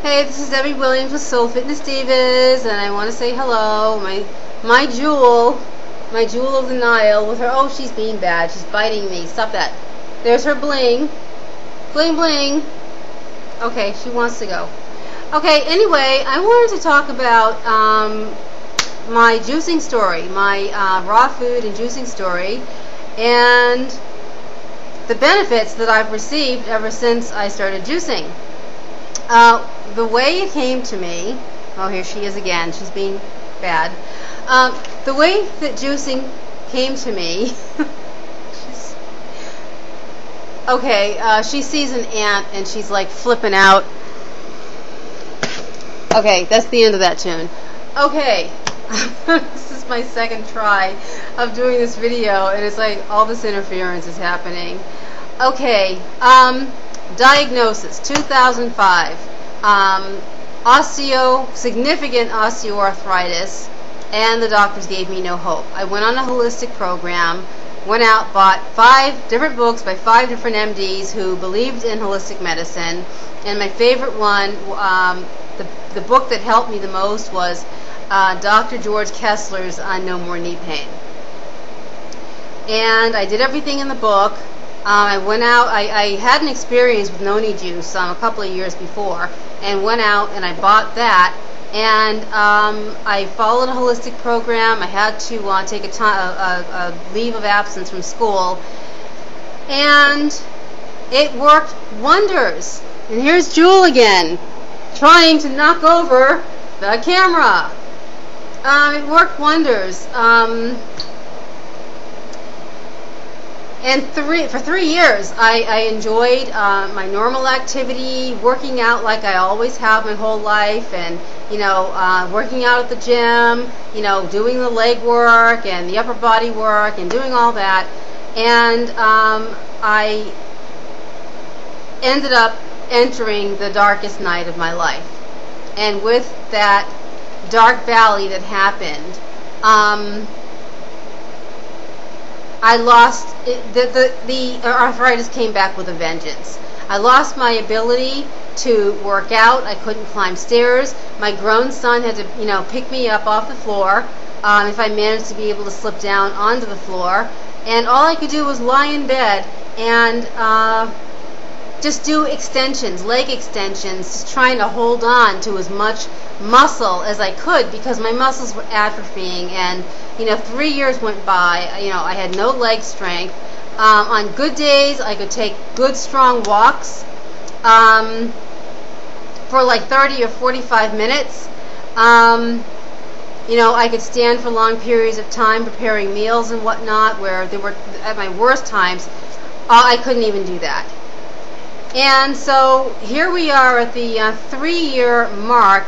Hey, this is Debbie Williams with Soul Fitness Divas, and I want to say hello. My jewel of the Nile with her. Oh, she's being bad. She's biting me. Stop that. There's her bling. Bling, bling. Okay, she wants to go. Okay, anyway, I wanted to talk about my juicing story, my raw food and juicing story, and the benefits that I've received ever since I started juicing. The way it came to me, oh, here she is again, she's being bad. The way that juicing came to me, she sees an ant and she's like flipping out. Okay, that's the end of that tune. Okay, this is my second try of doing this video, and it's like all this interference is happening. Okay, diagnosis, 2005. Significant osteoarthritis, and the doctors gave me no hope. I went on a holistic program, went out, bought 5 different books by 5 different MDs who believed in holistic medicine, and my favorite one, the book that helped me the most was Dr. George Kessler's No More Knee Pain. And I did everything in the book. I went out, I had an experience with noni juice a couple of years before, and went out and I bought that, and I followed a holistic program. I had to take a leave of absence from school, and it worked wonders. And here's Jewel again, trying to knock over the camera. It worked wonders. And for 3 years, I enjoyed my normal activity, working out like I always have my whole life, and working out at the gym, doing the leg work and the upper body work and doing all that. And I ended up entering the darkest night of my life. And with that dark valley that happened, I lost the arthritis came back with a vengeance. I lost my ability to work out. I couldn't climb stairs. My grown son had to, pick me up off the floor if I managed to be able to slip down onto the floor. And all I could do was lie in bed and just do extensions, leg extensions, just trying to hold on to as much muscle as I could, because my muscles were atrophying. And 3 years went by. I had no leg strength. On good days, I could take good strong walks for like 30 or 45 minutes. I could stand for long periods of time preparing meals and whatnot, where they were at my worst times. I couldn't even do that. And so here we are at the 3-year mark,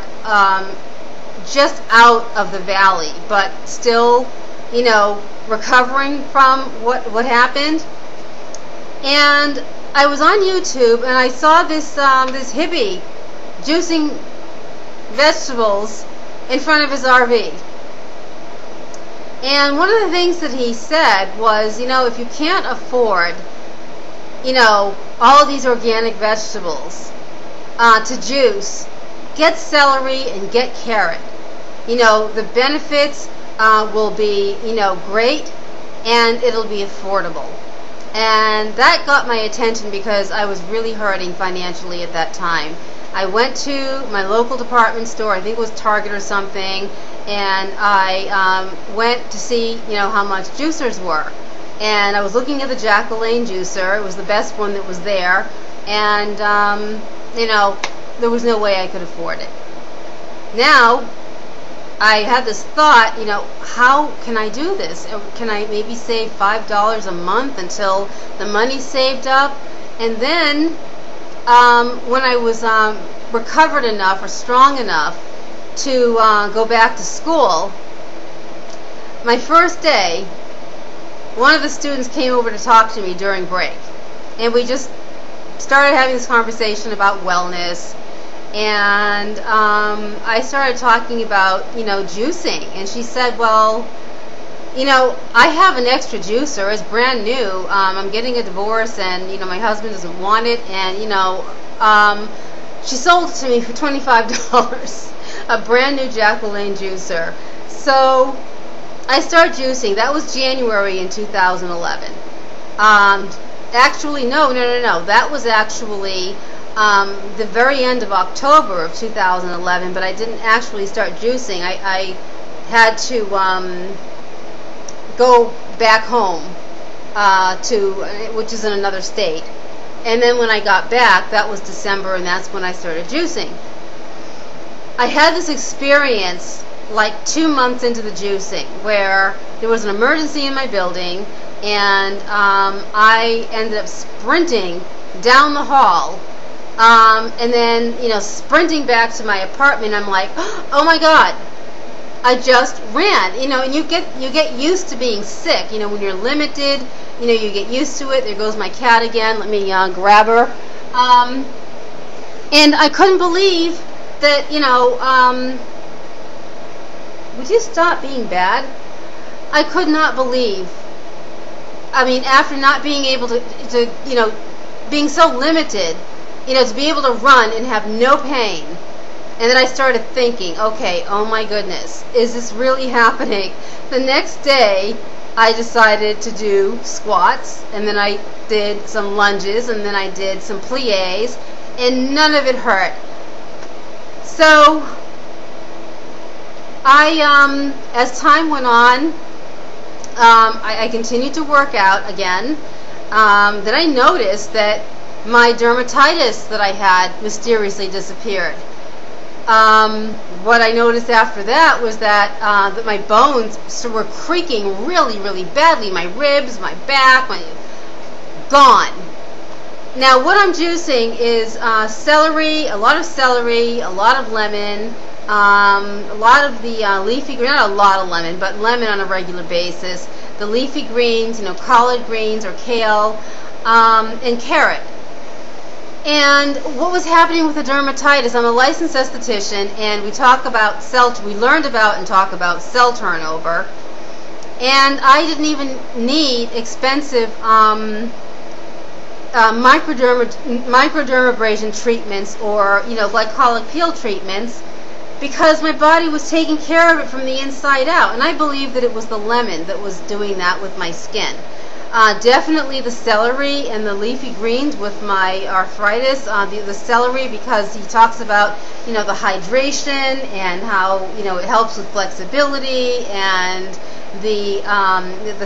just out of the valley, but still, recovering from what happened. And I was on YouTube and I saw this hippie juicing vegetables in front of his RV. And one of the things that he said was, if you can't afford, all of these organic vegetables to juice, get celery and get carrot. The benefits will be, great, and it'll be affordable. And that got my attention because I was really hurting financially at that time. I went to my local department store, I think it was Target or something, and I went to see, how much juicers were. And I was looking at the Jack LaLanne juicer. It was the best one that was there, and there was no way I could afford it. Now, I had this thought, how can I do this? Can I maybe save $5 a month until the money's saved up? And then, when I was recovered enough or strong enough to go back to school, my first day, one of the students came over to talk to me during break, and we just started having this conversation about wellness. And I started talking about, juicing, and she said, well, I have an extra juicer. It's brand new. I'm getting a divorce, and my husband doesn't want it, and she sold it to me for $25, a brand new Jack LaLanne juicer. So I started juicing. That was January in 2011. Actually, no. That was actually the very end of October of 2011, but I didn't actually start juicing. I had to go back home which is in another state. And then when I got back, that was December, and that's when I started juicing. I had this experience like 2 months into the juicing where there was an emergency in my building, and I ended up sprinting down the hall, and then sprinting back to my apartment. I'm like, oh my God, I just ran. And you get used to being sick. When you're limited, you get used to it. There goes my cat again. Let me grab her. And I couldn't believe that, would you stop being bad? I could not believe. I mean, after not being able to being so limited, to be able to run and have no pain. And then I started thinking, okay, oh my goodness, is this really happening? The next day, I decided to do squats, and then I did some lunges, and then I did some plies, and none of it hurt. So, as time went on, I continued to work out again. Then I noticed that my dermatitis that I had mysteriously disappeared. What I noticed after that was that my bones were creaking really, really badly. My ribs, my back, gone. Now what I'm juicing is celery, a lot of lemon, a lot of the leafy green, not a lot of lemon, but lemon on a regular basis. The leafy greens, collard greens or kale, and carrot. And what was happening with the dermatitis? I'm a licensed esthetician, and we learned about and talk about cell turnover. And I didn't even need expensive microdermabrasion treatments or glycolic peel treatments, because my body was taking care of it from the inside out. And I believe that it was the lemon that was doing that with my skin. Definitely the celery and the leafy greens with my arthritis. The celery, because he talks about the hydration and how it helps with flexibility, and the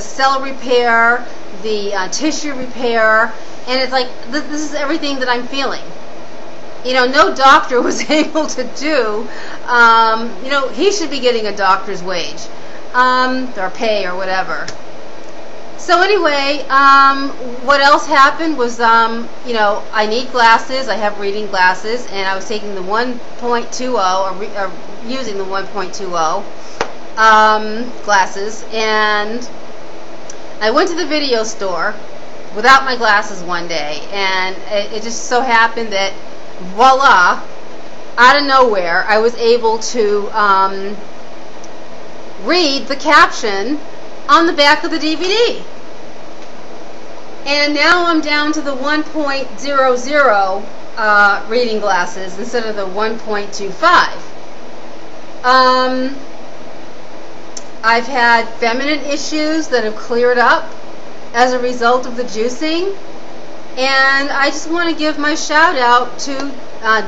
cell repair, the tissue repair, and it's like this is everything that I'm feeling. No doctor was able to do. He should be getting a doctor's wage, or pay, or whatever. So anyway, what else happened was, I need glasses. I have reading glasses, and I was taking the 1.20, or using the 1.20 glasses, and I went to the video store without my glasses one day, and it just so happened that, voila, out of nowhere, I was able to read the caption on the back of the DVD. And now I'm down to the 1.00 reading glasses instead of the 1.25. I've had feminine issues that have cleared up as a result of the juicing. And I just want to give my shout out to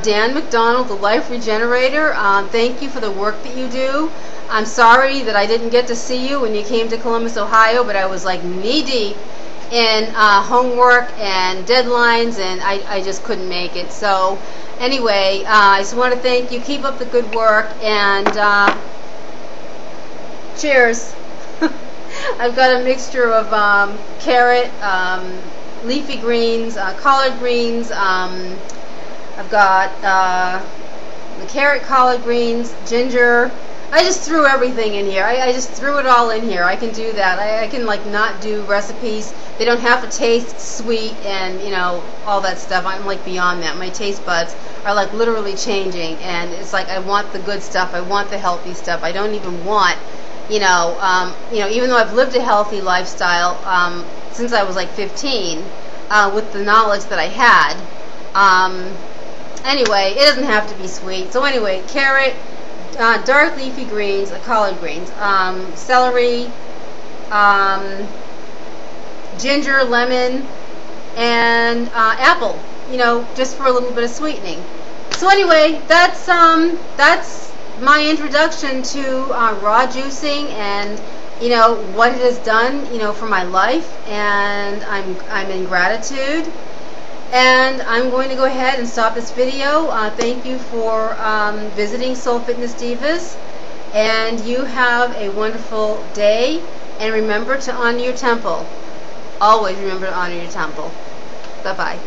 Dan McDonald, the Liferegenerator. Thank you for the work that you do. I'm sorry that I didn't get to see you when you came to Columbus, Ohio, but I was like knee-deep in homework and deadlines, and I just couldn't make it. So anyway, I just want to thank you. Keep up the good work, and cheers. I've got a mixture of carrot, leafy greens, collard greens. I've got the carrot, collard greens, ginger. I just threw everything in here. I just threw it all in here. I can do that. I can not do recipes. They don't have to taste sweet and all that stuff. I'm beyond that. My taste buds are literally changing, and it's I want the good stuff. I want the healthy stuff. I don't even want even though I've lived a healthy lifestyle since I was 15, with the knowledge that I had, Anyway, it doesn't have to be sweet. So anyway, carrot, dark leafy greens, collard greens, celery, ginger, lemon, and apple. You know, just for a little bit of sweetening. So anyway, that's my introduction to raw juicing, and you know what it has done, you know, for my life, and I'm in gratitude. And I'm going to go ahead and stop this video. Thank you for visiting Soul Fitness Divas, and you have a wonderful day. And remember to honor your temple. Always remember to honor your temple. Bye-bye.